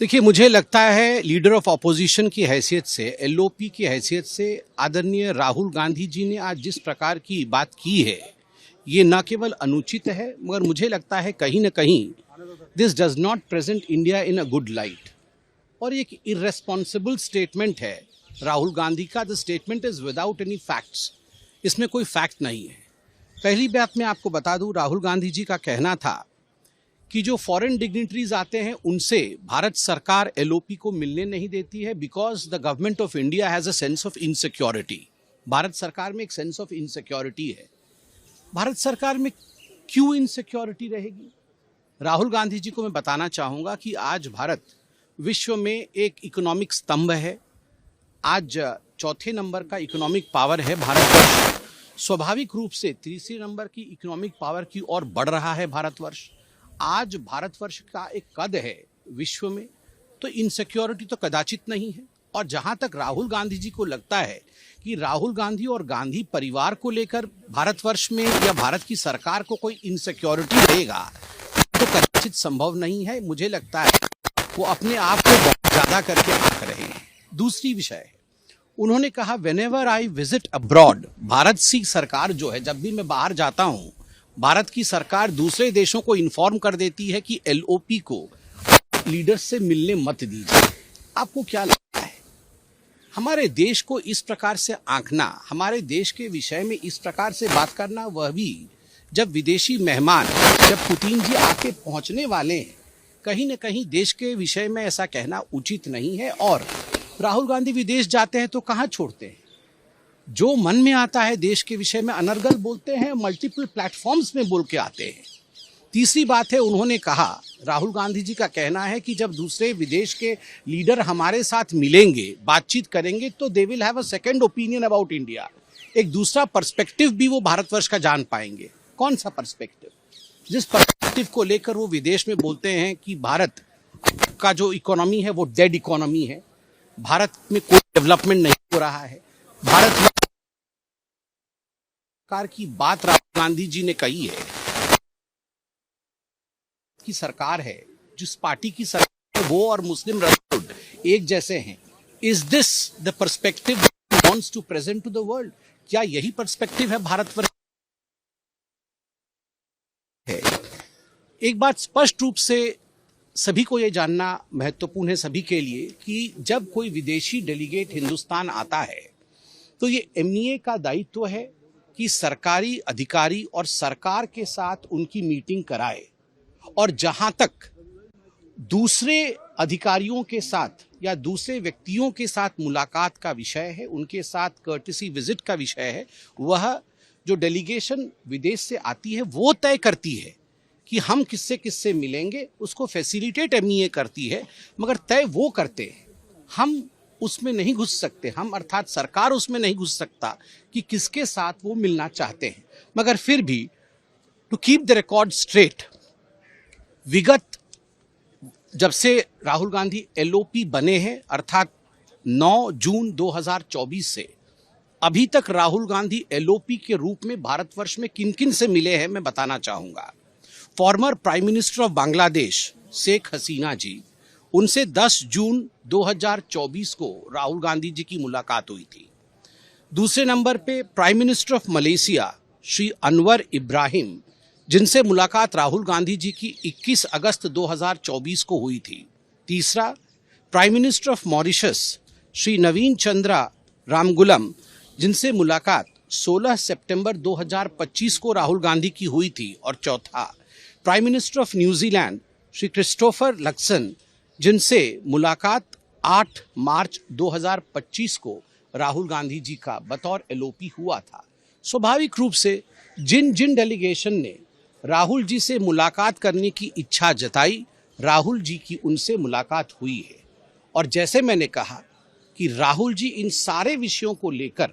देखिए, मुझे लगता है लीडर ऑफ ऑपोजिशन की हैसियत से, एलओपी की हैसियत से आदरणीय राहुल गांधी जी ने आज जिस प्रकार की बात की है, ये न केवल अनुचित है, मगर मुझे लगता है कहीं न कहीं this does not present India in a good light. और एक इररेस्पॉन्सिबल स्टेटमेंट है राहुल गांधी का। The statement is without any facts. इसमें कोई फैक्ट नहीं है। पहली बात मैं आपको बता दूं, राहुल गांधी जी का कहना था कि जो फॉरेन डिग्निटरीज आते हैं उनसे भारत सरकार एलओपी को मिलने नहीं देती है because the government of India has a sense of insecurity. Bharat सरकार में एक सेंस ऑफ इनसिक्योरिटी है। भारत सरकार में क्यों इनसिक्योरिटी रहेगी? राहुल गांधी जी को मैं बताना चाहूंगा कि आज भारत विश्व में एक इकोनॉमिक स्तंभ है। आज चौथे नंबर का इकोनॉमिक पावर है भारतवर्ष। स्वाभाविक रूप से तीसरे नंबर की इकोनॉमिक पावर की ओर बढ़ रहा है भारतवर्ष। आज भारतवर्ष का एक कद है विश्व में, तो इनसिक्योरिटी तो कदाचित नहीं है। और जहां तक राहुल गांधी जी को लगता है कि राहुल गांधी और गांधी परिवार को लेकर भारतवर्ष में या भारत की सरकार को कोई इनसिक्योरिटी रहेगा, तो कदाचित संभव नहीं है। मुझे लगता है वो अपने आप को बहुत ज्यादा करके आंक रहे हैं। दूसरी विषय है, उन्होंने कहा whenever I visit abroad, Bharat की सरकार जो है, जब भी मैं बाहर जाता हूं, भारत की सरकार दूसरे देशों को इन्फॉर्म कर देती है कि एलओपी को लीडर्स से मिलने मत दीजिए। आपको क्या लगता है, हमारे देश को इस प्रकार से आंकना, हमारे देश के विषय में इस प्रकार से बात करना, वह भी जब विदेशी मेहमान, जब पुतिन जी आके पहुंचने वाले हैं, कहीं न कहीं देश के विषय में ऐसा कहना उचित नहीं है। और राहुल गांधी विदेश जाते हैं तो कहां छोड़ते हैं? जो मन में आता है देश के विषय में अनर्गल बोलते हैं, मल्टीपल प्लेटफॉर्म्स में बोल के आते हैं। तीसरी बात है, उन्होंने कहा, राहुल गांधी जी का कहना है कि जब दूसरे विदेश के लीडर हमारे साथ मिलेंगे, बातचीत करेंगे, तो they will have a second opinion about India. एक दूसरा पर्सपेक्टिव भी वो भारतवर्ष का जान पाएंगे। कौन सा पर्सपेक्टिव? जिस पर्सपेक्टिव को लेकर वो विदेश में बोलते हैं कि भारत का जो इकोनॉमी है वो डेड इकोनॉमी है, भारत में कोई डेवलपमेंट नहीं हो रहा है, भारत सरकार की बात राहुल गांधी जी ने कही है कि सरकार है, जिस पार्टी की सरकार है, वो और मुस्लिम ब्रदरहुड एक जैसे हैं। Is this the perspective wants to present to the world? क्या यही पर्सपेक्टिव है भारतवर्ष? एक बात स्पष्ट रूप से सभी को यह जानना महत्वपूर्ण है, सभी के लिए, कि जब कोई विदेशी डेलीगेट हिंदुस्तान आता है तो ये एमईए का दायित्व है कि सरकारी अधिकारी और सरकार के साथ उनकी मीटिंग कराए। और जहां तक दूसरे अधिकारियों के साथ या दूसरे व्यक्तियों के साथ मुलाकात का विषय है, उनके साथ कर्टेसी विजिट का विषय है, वह जो डेलीगेशन विदेश से आती है वो तय करती है कि हम किससे किससे मिलेंगे। उसको फैसिलिटेट एमईए करती है, मगर तय वो करते हैं। हम उसमें नहीं घुस सकते, हम अर्थात सरकार उसमें नहीं घुस सकता कि किसके साथ वो मिलना चाहते हैं। मगर फिर भी to keep the record straight, विगत जब से राहुल गांधी एलओपी बने हैं, अर्थात 9 जून 2024 से अभी तक राहुल गांधी एलओपी के रूप में भारतवर्ष में किन किन से मिले हैं, मैं बताना चाहूंगा। Former prime minister of Bangladesh Sheikh Hasina ji, उनसे 10 जून 2024 को राहुल गांधी जी की मुलाकात हुई थी। दूसरे नंबर पे prime minister of Malaysia Shri Anwar Ibrahim, जिनसे मुलाकात राहुल गांधी जी की 21 अगस्त 2024 को हुई थी। तीसरा, prime minister of Mauritius Shri Navin Chandra Ramgoolam, जिनसे मुलाकात 16 सितंबर 2025 को राहुल गांधी की हुई थी। और चौथा, prime minister of New Zealand Shri Christopher Luxon, जिनसे मुलाकात 8 मार्च 2025 को राहुल गांधी जी का बतौर एलओपी हुआ था। स्वाभाविक रूप से जिन जिन डेलीगेशन ने राहुल जी से मुलाकात करने की इच्छा जताई, राहुल जी की उनसे मुलाकात हुई है। और जैसे मैंने कहा कि राहुल जी इन सारे विषयों को लेकर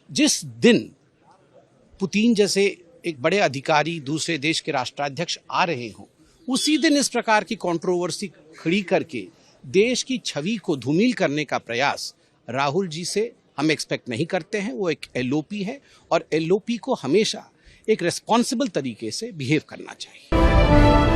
जिस दिन पुतिन जैसे एक बड़े अधिकारी दूसरे देश के राष्ट्राध्यक्ष आ रहे हों, उसी दिन इस प्रकार की कंट्रोवर्सी खड़ी करके देश की छवि को धूमिल करने का प्रयास राहुल जी से हम एक्सपेक्ट नहीं करते हैं। वो एक एलओपी है और एलओपी को हमेशा एक रिस्पॉन्सिबल तरीके से बिहेव करना चाहिए।